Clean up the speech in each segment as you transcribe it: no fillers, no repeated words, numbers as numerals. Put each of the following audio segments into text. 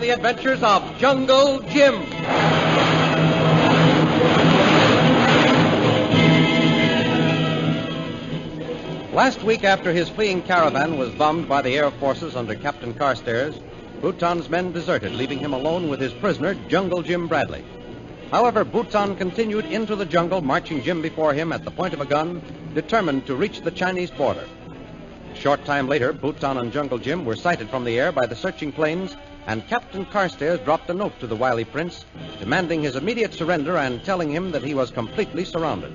the adventures of Jungle Jim. Last week, after his fleeing caravan was bombed by the air forces under Captain Carstairs, Bhutan's men deserted, leaving him alone with his prisoner, Jungle Jim Bradley. However, Bhutan continued into the jungle, marching Jim before him at the point of a gun, determined to reach the Chinese border. A short time later, Bhutan and Jungle Jim were sighted from the air by the searching planes, and Captain Carstairs dropped a note to the wily prince, demanding his immediate surrender and telling him that he was completely surrounded.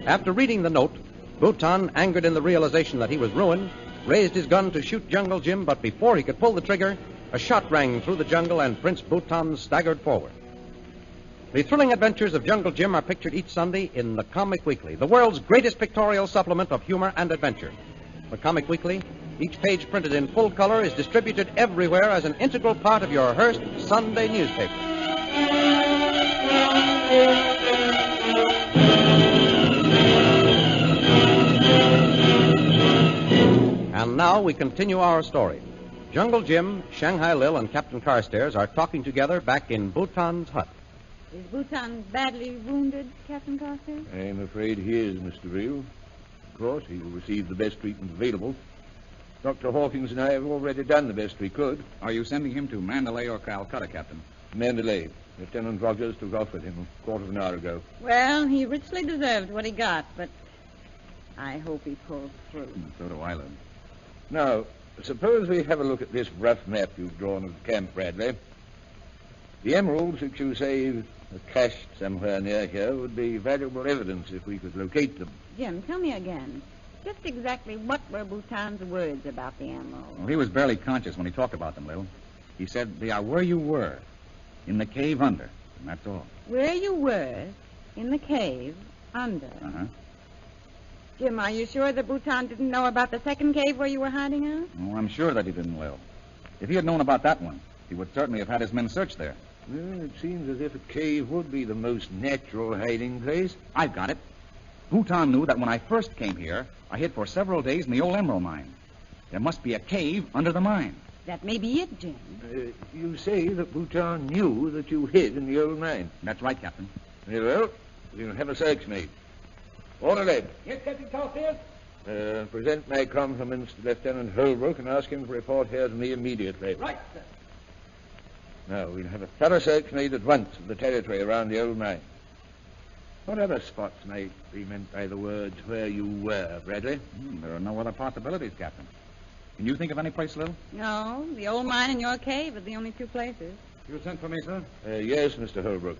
After reading the note, Bhutan, angered in the realization that he was ruined, raised his gun to shoot Jungle Jim, but before he could pull the trigger, a shot rang through the jungle and Prince Bhutan staggered forward. The thrilling adventures of Jungle Jim are pictured each Sunday in the Comic Weekly, the world's greatest pictorial supplement of humor and adventure. The Comic Weekly, each page printed in full color, is distributed everywhere as an integral part of your Hearst Sunday newspaper. And now we continue our story. Jungle Jim, Shanghai Lil, and Captain Carstairs are talking together back in Bhutan's hut. Is Bhutan badly wounded, Captain Carstairs? I'm afraid he is, Mr. Reel. Of course, he will receive the best treatment available. Dr. Hawkins and I have already done the best we could. Are you sending him to Mandalay or Calcutta, Captain? Mandalay. Lieutenant Rogers took off with him a quarter of an hour ago. Well, he richly deserved what he got, but I hope he pulls through. So do I, Lil. Now, suppose we have a look at this rough map you've drawn of the camp, Bradley. The emeralds which you say are cached somewhere near here would be valuable evidence if we could locate them. Jim, tell me again. Just exactly what were Bhutan's words about the emeralds? Well, he was barely conscious when he talked about them, Lil. He said they are where you were, in the cave under, and that's all. Where you were, in the cave, under. Uh-huh. Jim, are you sure that Bhutan didn't know about the second cave where you were hiding out? Oh, I'm sure that he didn't, Lil. If he had known about that one, he would certainly have had his men search there. Well, it seems as if a cave would be the most natural hiding place. I've got it. Bhutan knew that when I first came here, I hid for several days in the old emerald mine. There must be a cave under the mine. That may be it, Jim. You say that Bhutan knew that you hid in the old mine. That's right, Captain. Very well. We'll have a search made. Orderly. Yes, Captain Carstairs? Present my compliments to Lieutenant Holbrook and ask him to report here to me immediately. Right, sir. Now, we'll have a thorough search made at once of the territory around the old mine. What other spots might be meant by the words where you were, Bradley? There are no other possibilities, Captain. Can you think of any place, Lil? No, the old mine and your cave are the only two places. You sent for me, sir? Yes, Mr. Holbrook.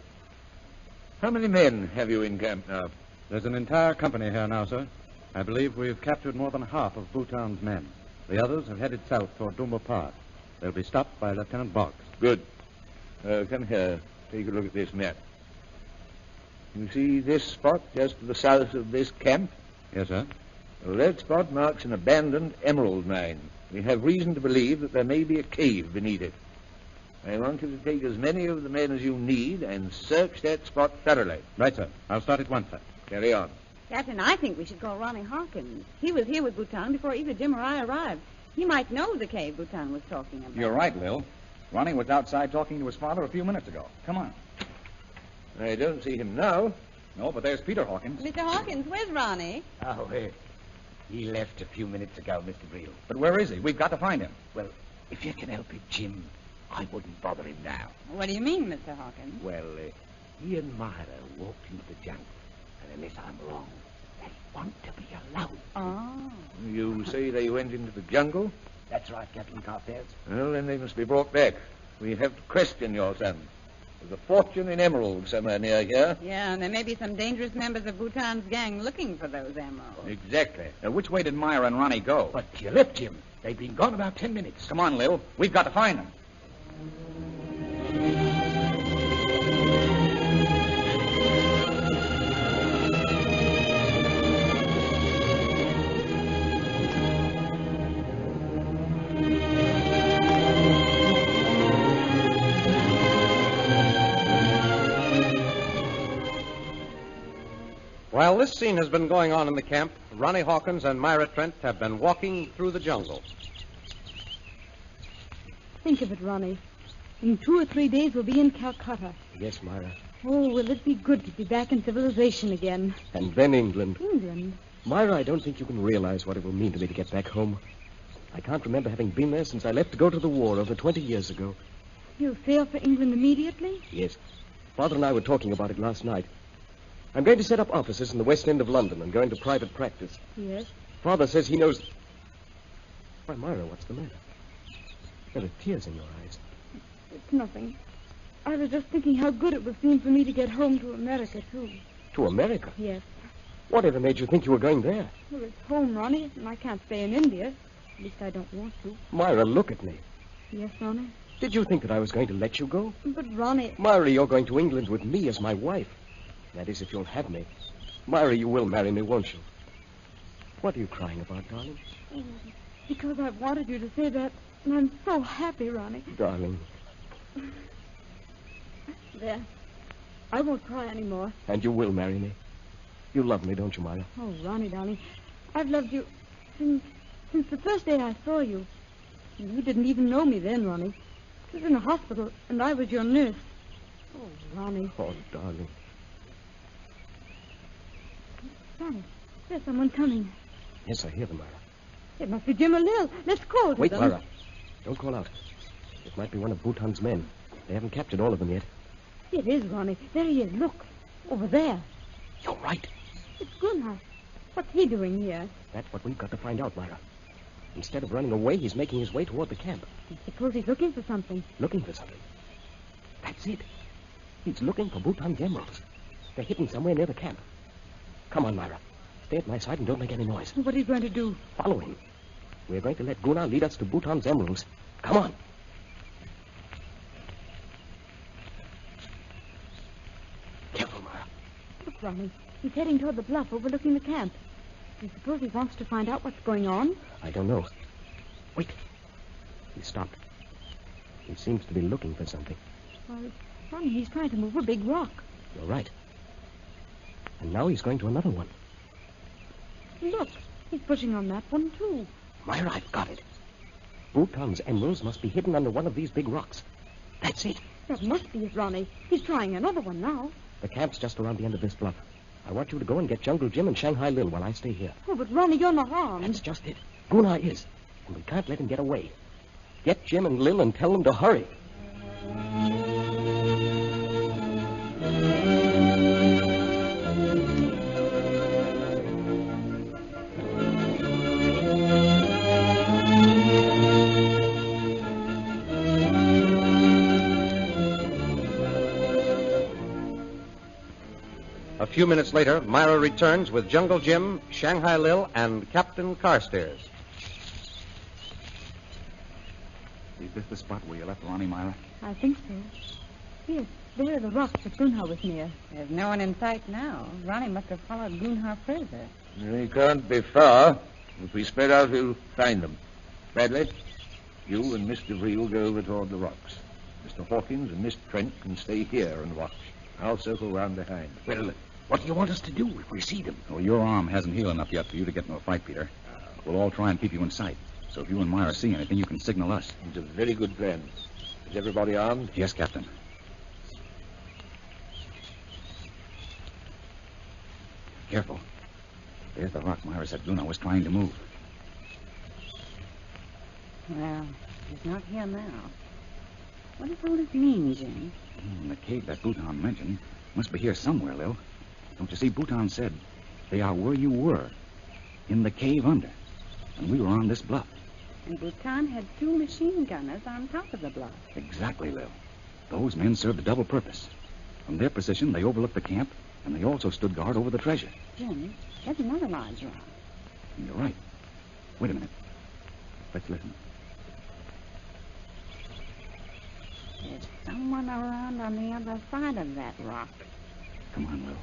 How many men have you in camp now? There's an entire company here now, sir. I believe we've captured more than half of Bhutan's men. The others have headed south toward Dumba Park. They'll be stopped by Lieutenant Boggs. Good. Come here. Take a look at this map. You see this spot just to the south of this camp? Yes, sir. Well, that spot marks an abandoned emerald mine. We have reason to believe that there may be a cave beneath it. I want you to take as many of the men as you need and search that spot thoroughly. Right, sir. I'll start at once, sir. Carry on. Captain, I think we should call Ronnie Hawkins. He was here with Bhutan before either Jim or I arrived. He might know the cave Bhutan was talking about. You're right, Lil. Ronnie was outside talking to his father a few minutes ago. Come on. I don't see him now. No, but there's Peter Hawkins. Mr. Hawkins, where's Ronnie? Oh, he left a few minutes ago, Mr. Breel. But where is he? We've got to find him. Well, if you can help it, Jim, I wouldn't bother him now. What do you mean, Mr. Hawkins? Well, he and Myra walked into the jungle, and unless I'm wrong, they want to be alone. Oh. You say they went into the jungle? That's right, Captain Carstairs. Well, then they must be brought back. We have to question your son. There's a fortune in emeralds somewhere near here. Yeah, and there may be some dangerous members of Bhutan's gang looking for those emeralds. Exactly. Which way did Myra and Ronnie go? But you left, Jim. They've been gone about 10 minutes. Come on, Lil. We've got to find them. While this scene has been going on in the camp, Ronnie Hawkins and Myra Trent have been walking through the jungle. Think of it, Ronnie. In 2 or 3 days, we'll be in Calcutta. Yes, Myra. Oh, will it be good to be back in civilization again. And then England. England? Myra, I don't think you can realize what it will mean to me to get back home. I can't remember having been there since I left to go to the war over 20 years ago. You'll sail for England immediately? Yes. Father and I were talking about it last night. I'm going to set up offices in the West End of London and go into private practice. Yes. Father says he knows... Why, Myra, what's the matter? There are tears in your eyes. It's nothing. I was just thinking how good it would seem for me to get home to America, too. To America? Yes. Whatever made you think you were going there? Well, it's home, Ronnie, and I can't stay in India. At least I don't want to. Myra, look at me. Yes, Ronnie? Did you think that I was going to let you go? But, Ronnie... Myra, you're going to England with me as my wife. That is, if you'll have me. Myra, you will marry me, won't you? What are you crying about, darling? Oh, because I've wanted you to say that, and I'm so happy, Ronnie. Darling. There. I won't cry anymore. And you will marry me. You love me, don't you, Myra? Oh, Ronnie, darling, I've loved you since the first day I saw you. You didn't even know me then, Ronnie. I was in a hospital, and I was your nurse. Oh, Ronnie. Oh, darling. Ronnie, there's someone coming. Yes, I hear them, Myra. It must be Jim or Lil. Let's call to Wait, them. Myra. Don't call out. It might be one of Bhutan's men. They haven't captured all of them yet. It is, Ronnie. There he is. Look. Over there. You're right. It's Gunnar. What's he doing here? That's what we've got to find out, Myra. Instead of running away, he's making his way toward the camp. I suppose he's looking for something. Looking for something. That's it. He's looking for Bhutan's emeralds. They're hidden somewhere near the camp. Come on, Myra. Stay at my side and don't make any noise. What are you going to do? Follow him. We're going to let Gunnar lead us to Bhutan's emeralds. Come on. Careful, Myra. Look, Ronnie. He's heading toward the bluff overlooking the camp. Do you suppose he wants to find out what's going on? I don't know. Wait. He stopped. He seems to be looking for something. Well, Ronnie, he's trying to move a big rock. You're right. And now he's going to another one. Look, he's pushing on that one, too. Myra, I've got it. Bhutan's emeralds must be hidden under one of these big rocks. That's it. That must be it, Ronnie. He's trying another one now. The camp's just around the end of this bluff. I want you to go and get Jungle Jim and Shanghai Lil while I stay here. Oh, but Ronnie, you're not armed. That's just it. Gunnar is. And we can't let him get away. Get Jim and Lil and tell them to hurry. A few minutes later, Myra returns with Jungle Jim, Shanghai Lil, and Captain Carstairs. Is this the spot where you left Ronnie, Myra? I think so. Yes, there are the rocks that Gunnar was near. There's no one in sight now. Ronnie must have followed Gunnar further. They can't be far. If we spread out, we'll find them. Bradley, you and Miss DeVree will go over toward the rocks. Mr. Hawkins and Miss Trent can stay here and watch. I'll circle round behind. Well, what do you want us to do if we see them? Well, your arm hasn't healed enough yet for you to get into a fight, Peter. We'll all try and keep you in sight. So if you and Myra see anything, you can signal us. It's a very good plan. Is everybody armed? Yes, Captain. Careful. There's the rock Myra said Gunnar was trying to move. Well, he's not here now. What does all this mean, Jim? The cave that Bhutan mentioned must be here somewhere, Lil. Don't you see, Bhutan said they are where you were, in the cave under. And we were on this bluff. And Bhutan had 2 machine gunners on top of the bluff. Exactly, Lil. Those men served a double purpose. From their position, they overlooked the camp, and they also stood guard over the treasure. Jim, there's another large rock. You're right. Wait a minute. Let's listen. There's someone around on the other side of that rock. Come on, Lil.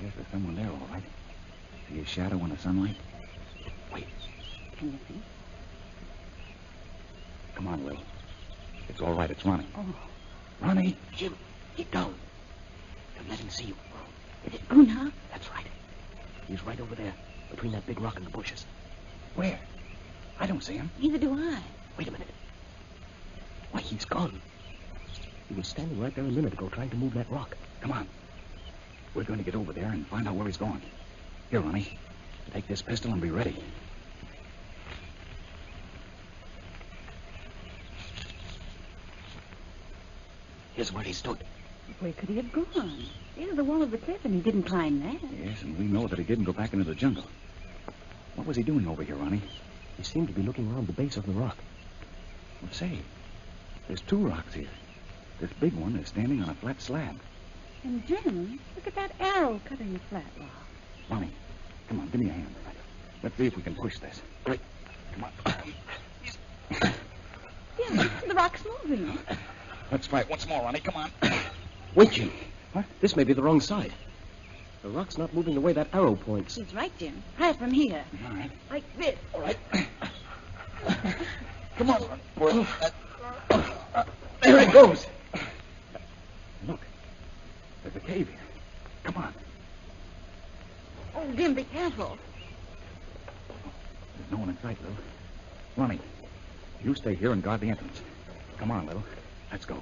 Yes, there's someone there, all right. See his shadow in the sunlight? Wait. Can you see? Come on, Lil. It's all right. It's Ronnie. Oh, Ronnie! Jim, get down. Don't let him see you. is it Gunnar? That's right. He's right over there, between that big rock and the bushes. Where? I don't see him. Neither do I. Wait a minute. Why, he's gone. He was standing right there a minute ago trying to move that rock. Come on. We're going to get over there and find out where he's going. Here, Ronnie. Take this pistol and be ready. Here's where he stood. Where could he have gone? There's the wall of the cliff, and he didn't climb that. Yes, and we know that he didn't go back into the jungle. What was he doing over here, Ronnie? He seemed to be looking around the base of the rock. Well, say, there's two rocks here. This big one is standing on a flat slab. And Jim, look at that arrow cutting the flat rock. Ronnie, come on, give me a hand. Let's see if we can push this. Right. Come on. Yeah, the rock's moving. Let's try it once more, Ronnie. Come on. Wait, Jim. What? This may be the wrong side. The rock's not moving the way that arrow points. He's right, Jim. Try it from here. All right. Like this. All right. Come on, Ronnie. There it goes. Look. There's a cave here. Come on. Oh, Jim, be careful. There's no one in sight, Lil. Ronnie, you stay here and guard the entrance. Come on, Lil. Let's go.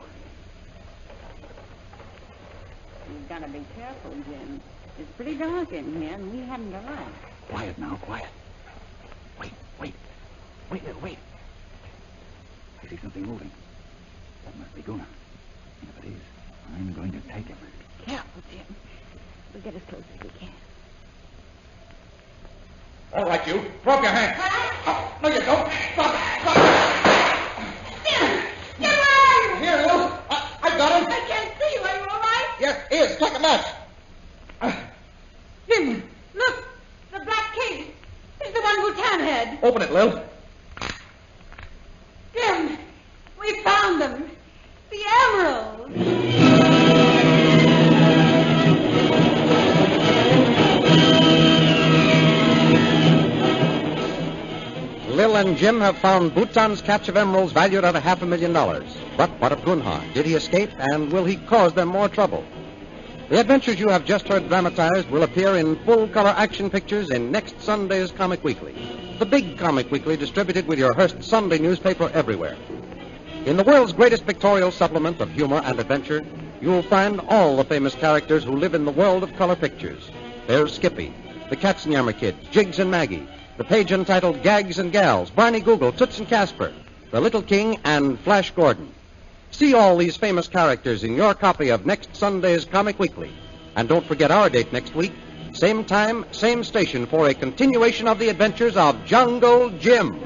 You've got to be careful, Jim. It's pretty dark in here, and we haven't a light. Quiet now, quiet. Wait. Wait, Lil, wait. I see something moving. That must be Guna. And if it is, I'm going to take him. Careful, Jim. We'll get as close as we can. All right, you. Throw up your hand. Oh, no, you don't. Stop. Jim! Get away! Here, Lou. I got him. I can't see you. Are you all right? Yes, here. Strike a match. Jim, look. The black cave. It's the one Bhutan had. Open it, Lil. Jim, we found them. The emeralds. Lil and Jim have found Bhutan's catch of emeralds valued at $500,000. But what of Gunha? Did he escape, and will he cause them more trouble? The adventures you have just heard dramatized will appear in full-color action pictures in next Sunday's Comic Weekly, the big Comic Weekly distributed with your Hearst Sunday newspaper everywhere. In the world's greatest pictorial supplement of humor and adventure, you'll find all the famous characters who live in the world of color pictures. There's Skippy, the Katzenjammer Kids, Jiggs and Maggie, the page entitled Gags and Gals, Barney Google, Toots and Casper, The Little King, and Flash Gordon. See all these famous characters in your copy of next Sunday's Comic Weekly. And don't forget our date next week, same time, same station, for a continuation of the adventures of Jungle Jim.